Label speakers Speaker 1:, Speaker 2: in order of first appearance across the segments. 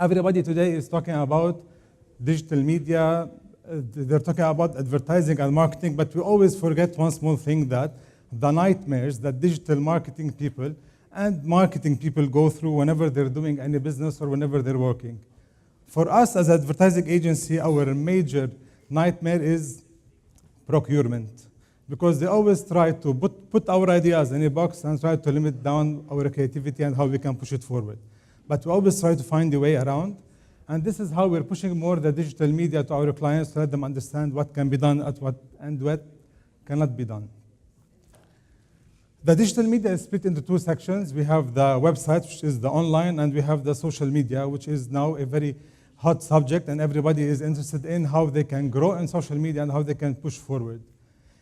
Speaker 1: Everybody today is talking about digital media. They're talking about advertising and marketing, but we always forget one small thing, that the nightmares that digital marketing people and marketing people go through whenever they're doing any business or whenever they're working. For us as an advertising agency, our major nightmare is procurement, because they always try to put our ideas in a box and try to limit down our creativity and how we can push it forward. But we always try to find a way around, and this is how we're pushing more the digital media to our clients to let them understand what can be done and what cannot be done. The digital media is split into two sections. We have the website, which is the online, and we have the social media, which is now a very hot subject, and everybody is interested in how they can grow in social media and how they can push forward.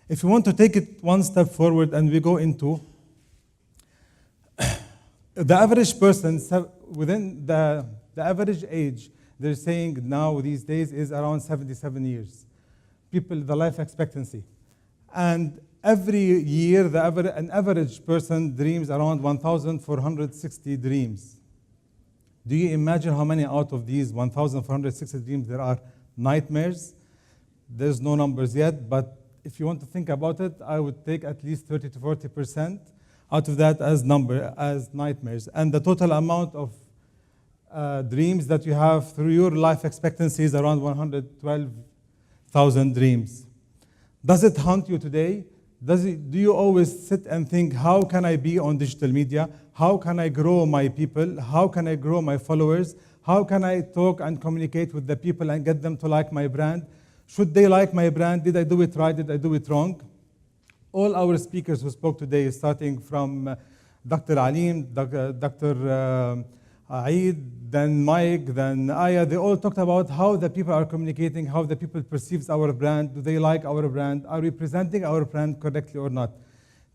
Speaker 1: If you want to take it one step forward and we go into the average person within the average age, they're saying now these days is around 77 years. People, the life expectancy. And every year, an average person dreams around 1,460 dreams. Do you imagine how many out of these 1,460 dreams there are nightmares? There's no numbers yet, but if you want to think about it, I would take at least 30 to 40% out of that as nightmares. And the total amount of dreams that you have through your life expectancy is around 112,000 dreams. Does it haunt you today? Do you always sit and think, how can I be on digital media? How can I grow my people? How can I grow my followers? How can I talk and communicate with the people and get them to like my brand? Should they like my brand? Did I do it right? Did I do it wrong? All our speakers who spoke today, starting from Dr. Alim, Dr. Aid, then Mike, then Aya, they all talked about how the people are communicating, how the people perceive our brand. Do they like our brand? Are we presenting our brand correctly or not?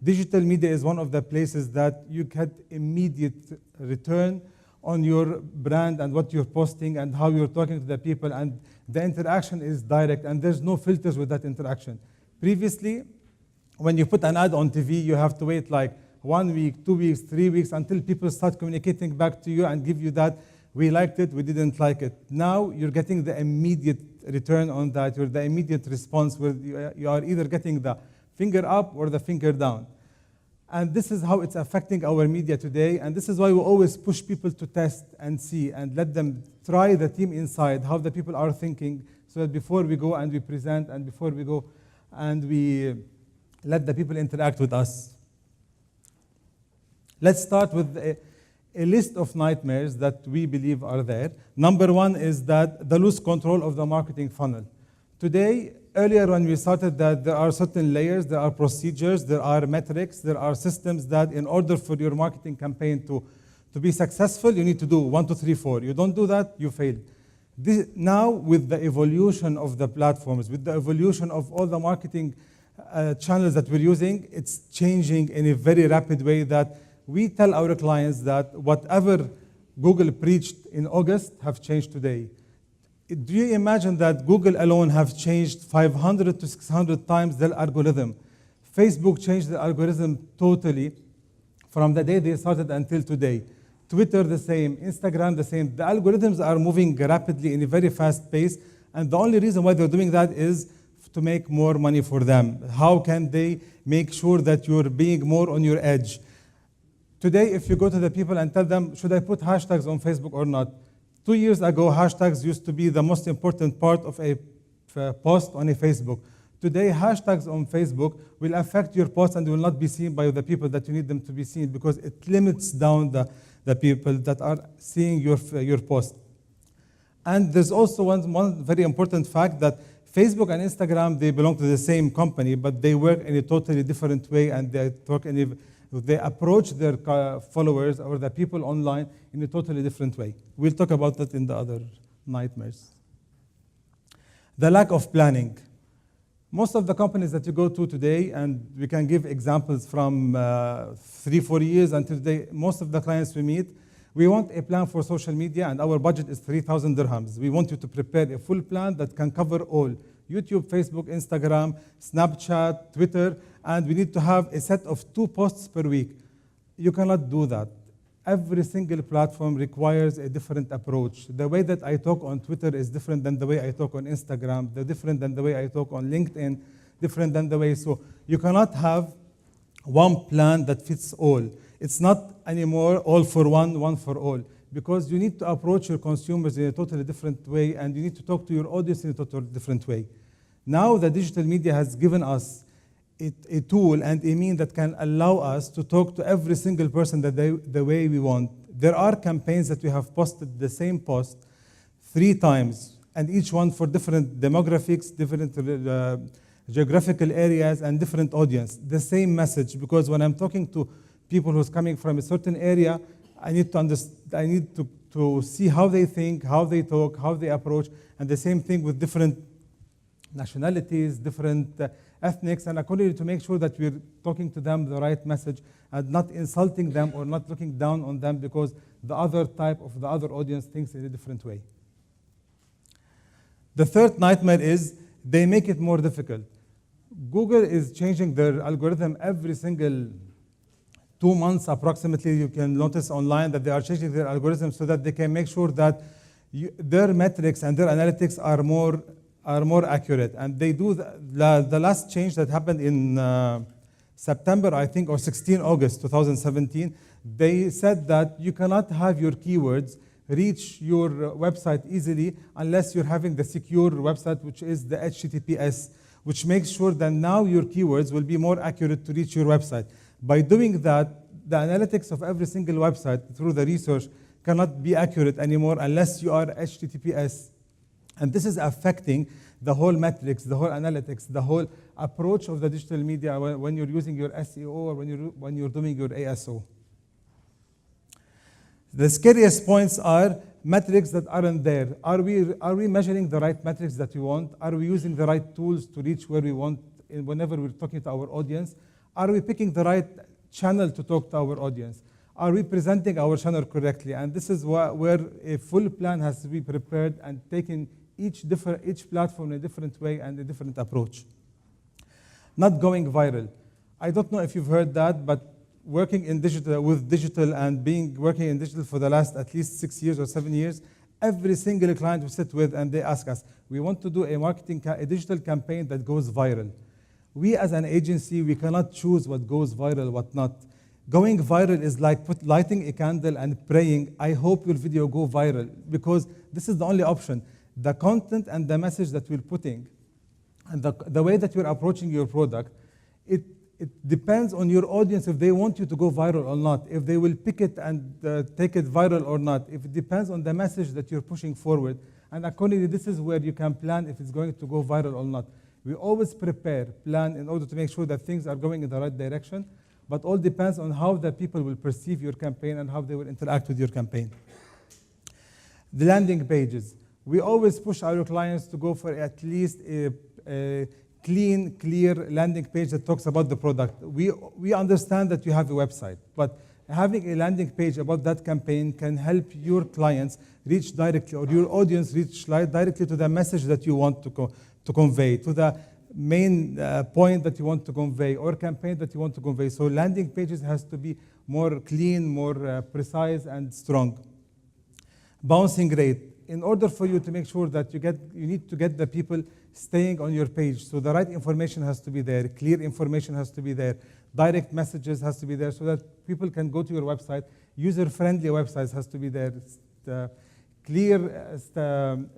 Speaker 1: Digital media is one of the places that you get immediate return on your brand and what you're posting and how you're talking to the people, and the interaction is direct and there's no filters with that interaction. Previously, when you put an ad on TV, you have to wait like 1 week, 2 weeks, 3 weeks until people start communicating back to you and give you that, we liked it, we didn't like it. Now you're getting the immediate return on that, or the immediate response where you are either getting the finger up or the finger down. And this is how it's affecting our media today, and this is why we always push people to test and see and let them try the team inside, how the people are thinking, so that before we go and we present and before we go and we let the people interact with us. Let's start with a list of nightmares that we believe are there. Number one is that the loose control of the marketing funnel. Today, earlier when we started, that there are certain layers, there are procedures, there are metrics, there are systems that in order for your marketing campaign to be successful, you need to do 1, 2, 3, 4. You don't do that, you fail. Now, with the evolution of the platforms, with the evolution of all the marketing channels that we're using, it's changing in a very rapid way that we tell our clients that whatever Google preached in August have changed today. Do you imagine that Google alone have changed 500 to 600 times their algorithm? Facebook changed the algorithm totally from the day they started until today. Twitter the same, Instagram the same. The algorithms are moving rapidly in a very fast pace, and the only reason why they're doing that is to make more money for them. How can they make sure that you're being more on your edge? Today, if you go to the people and tell them, should I put hashtags on Facebook or not? 2 years ago, hashtags used to be the most important part of a post on a Facebook. Today, hashtags on Facebook will affect your post and will not be seen by the people that you need them to be seen, because it limits down the people that are seeing your post. And there's also one very important fact, that Facebook and Instagram, they belong to the same company, but they work in a totally different way, and they approach their followers or the people online in a totally different way. We'll talk about that in the other nightmares. The lack of planning. Most of the companies that you go to today, and we can give examples from 3-4 years until today, most of the clients we meet, we want a plan for social media, and our budget is 3,000 dirhams. We want you to prepare a full plan that can cover all: YouTube, Facebook, Instagram, Snapchat, Twitter, and we need to have a set of 2 posts per week. You cannot do that. Every single platform requires a different approach. The way that I talk on Twitter is different than the way I talk on Instagram, different than the way I talk on LinkedIn, different than the way, so you cannot have one plan that fits all. It's not anymore all for one, one for all, because you need to approach your consumers in a totally different way, and you need to talk to your audience in a totally different way. Now the digital media has given us a tool and a mean that can allow us to talk to every single person the way we want. There are campaigns that we have posted the same post 3 times, and each one for different demographics, different geographical areas, and different audience. The same message, because when I'm talking to people who's coming from a certain area, I need to see how they think, how they talk, how they approach, and the same thing with different nationalities, different ethnics, and accordingly to make sure that we're talking to them the right message and not insulting them or not looking down on them because the other type of the other audience thinks in a different way. The third nightmare is they make it more difficult. Google is changing their algorithm every single 2 months approximately. You can notice online that they are changing their algorithm so that they can make sure that their metrics and their analytics are more accurate. And they do the last change that happened in September, I think, or 16 August 2017, they said that you cannot have your keywords reach your website easily unless you're having the secure website, which is the HTTPS, which makes sure that now your keywords will be more accurate to reach your website. By doing that, the analytics of every single website through the research cannot be accurate anymore unless you are HTTPS. And this is affecting the whole metrics, the whole analytics, the whole approach of the digital media when you're using your SEO or when you're doing your ASO. The scariest points are metrics that aren't there. Are we measuring the right metrics that we want? Are we using the right tools to reach where we want whenever we're talking to our audience? Are we picking the right channel to talk to our audience? Are we presenting our channel correctly? And this is where a full plan has to be prepared and taking each platform in a different way and a different approach. Not going viral. I don't know if you've heard that, but working in digital and working in digital for the last at least 6 years or 7 years, every single client we sit with and they ask us, we want to do a digital campaign that goes viral. We as an agency, we cannot choose what goes viral, what not. Going viral is like lighting a candle and praying, I hope your video go viral, because this is the only option. The content and the message that we're putting and the way that you're approaching your product, it depends on your audience if they want you to go viral or not, if they will pick it and take it viral or not. If it depends on the message that you're pushing forward. And accordingly, this is where you can plan if it's going to go viral or not. We always plan in order to make sure that things are going in the right direction, but all depends on how the people will perceive your campaign and how they will interact with your campaign. The landing pages. We always push our clients to go for at least a clean, clear landing page that talks about the product. We understand that you have a website, but having a landing page about that campaign can help your clients reach directly, or your audience reach directly to the message that you want to convey, to the main point that you want to convey, or campaign that you want to convey. So landing pages has to be more clean, more precise, and strong. Bouncing rate. In order for you to make sure that you need to get the people staying on your page. So the right information has to be there, clear information has to be there, direct messages has to be there so that people can go to your website. User-friendly websites has to be there. Clear,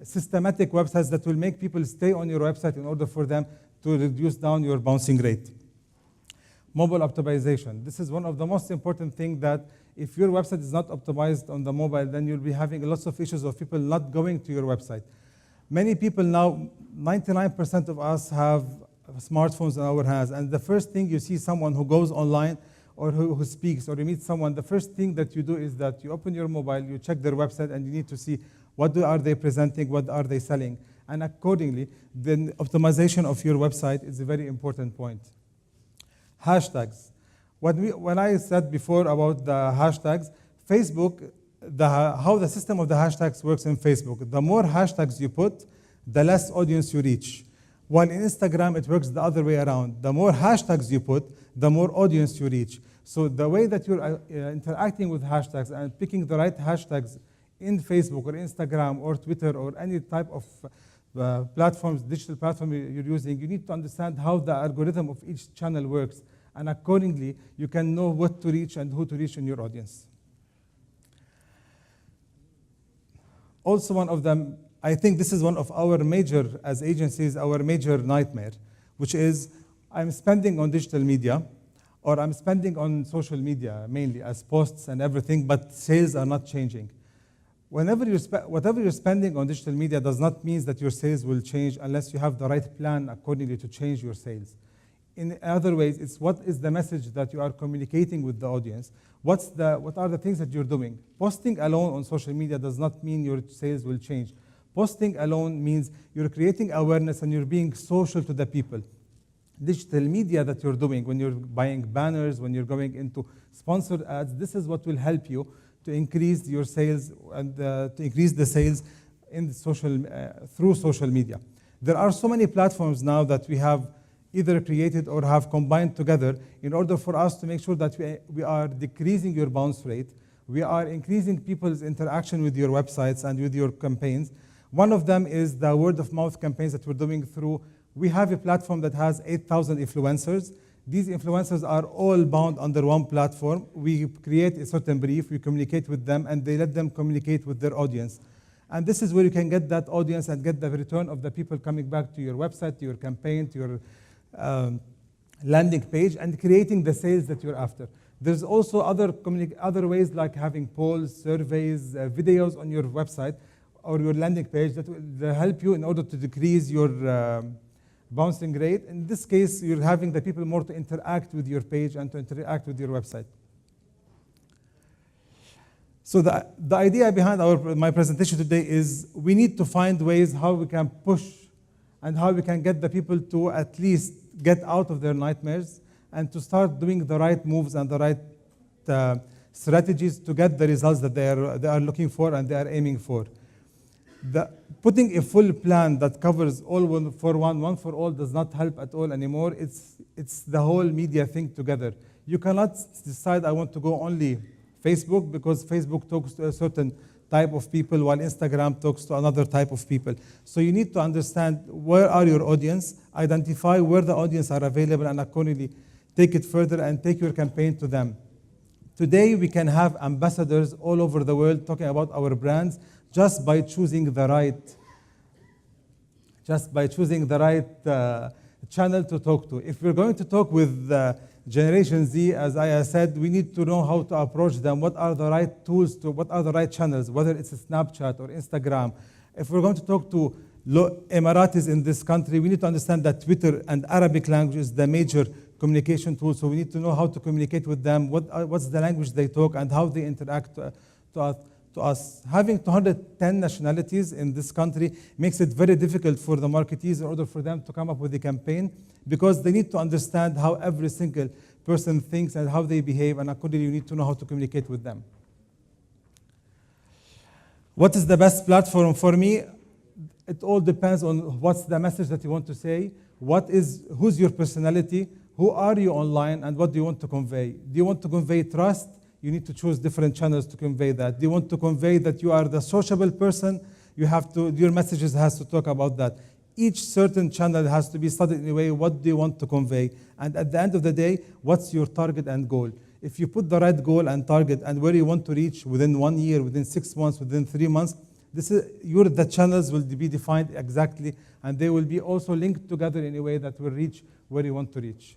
Speaker 1: systematic websites that will make people stay on your website in order for them to reduce down your bouncing rate. Mobile optimization. This is one of the most important things that if your website is not optimized on the mobile, then you'll be having lots of issues of people not going to your website. Many people now, 99% of us have smartphones in our hands, and the first thing you see someone who goes online or who speaks, or you meet someone, the first thing that you do is that you open your mobile, you check their website, and you need to see what are they presenting, what are they selling. And accordingly, the optimization of your website is a very important point. Hashtags. When I said before about the hashtags, Facebook, how the system of the hashtags works in Facebook, the more hashtags you put, the less audience you reach. While in Instagram, it works the other way around. The more hashtags you put, the more audience you reach. So the way that you're interacting with hashtags and picking the right hashtags in Facebook or Instagram or Twitter or any type of platforms, digital platform you're using, you need to understand how the algorithm of each channel works. And accordingly, you can know what to reach and who to reach in your audience. Also, one of them, I think this is one of our major, as agencies, our major nightmare, which is I'm spending on digital media, or I'm spending on social media mainly as posts and everything, but sales are not changing. Whatever you're spending on digital media does not mean that your sales will change unless you have the right plan accordingly to change your sales. In other ways, it's what is the message that you are communicating with the audience? What are the things that you're doing? Posting alone on social media does not mean your sales will change. Posting alone means you're creating awareness and you're being social to the people. Digital media that you're doing, when you're buying banners, when you're going into sponsored ads, this is what will help you to increase your sales and to increase the sales in through social media. There are so many platforms now that we have either created or have combined together in order for us to make sure that we are decreasing your bounce rate, we are increasing people's interaction with your websites and with your campaigns. One of them is the word of mouth campaigns that we're doing through. We have a platform that has 8,000 influencers. These influencers are all bound under one platform. We create a certain brief, we communicate with them, and they let them communicate with their audience. And this is where you can get that audience and get the return of the people coming back to your website, to your campaign, to your landing page, and creating the sales that you're after. There's also other ways like having polls, surveys, videos on your website or your landing page that will help you in order to decrease your bouncing rate. In this case, you're having the people more to interact with your page and to interact with your website. So the idea behind my presentation today is we need to find ways how we can push and how we can get the people to at least get out of their nightmares and to start doing the right moves and the right strategies to get the results that they are looking for and they are aiming for. Putting a full plan that covers all one for all does not help at all anymore. It's the whole media thing together. You cannot decide I want to go only Facebook because Facebook talks to a certain type of people while Instagram talks to another type of people. So you need to understand where are your audience, identify where the audience are available, and accordingly take it further and take your campaign to them. Today we can have ambassadors all over the world talking about our brands just by choosing the right channel to talk to. If we're going to talk with Generation Z, as I said, we need to know how to approach them. What are the right tools what are the right channels, whether it's a Snapchat or Instagram. If we're going to talk to Emiratis in this country, we need to understand that Twitter and Arabic language is the major communication tool. So we need to know how to communicate with them, what's the language they talk and how they interact to us. Having 210 nationalities in this country makes it very difficult for the marketeers in order for them to come up with a campaign because they need to understand how every single person thinks and how they behave, and accordingly you need to know how to communicate with them. What is the best platform for me? It all depends on what's the message that you want to say, who's your personality, who are you online, and what do you want to convey. Do you want to convey trust? You need to choose different channels to convey that. Do you want to convey that you are the sociable person? Your messages has to talk about that. Each certain channel has to be studied in a way, what do you want to convey? And at the end of the day, what's your target and goal? If you put the right goal and target and where you want to reach within 1 year, within 6 months, within 3 months, the channels will be defined exactly, and they will be also linked together in a way that will reach where you want to reach.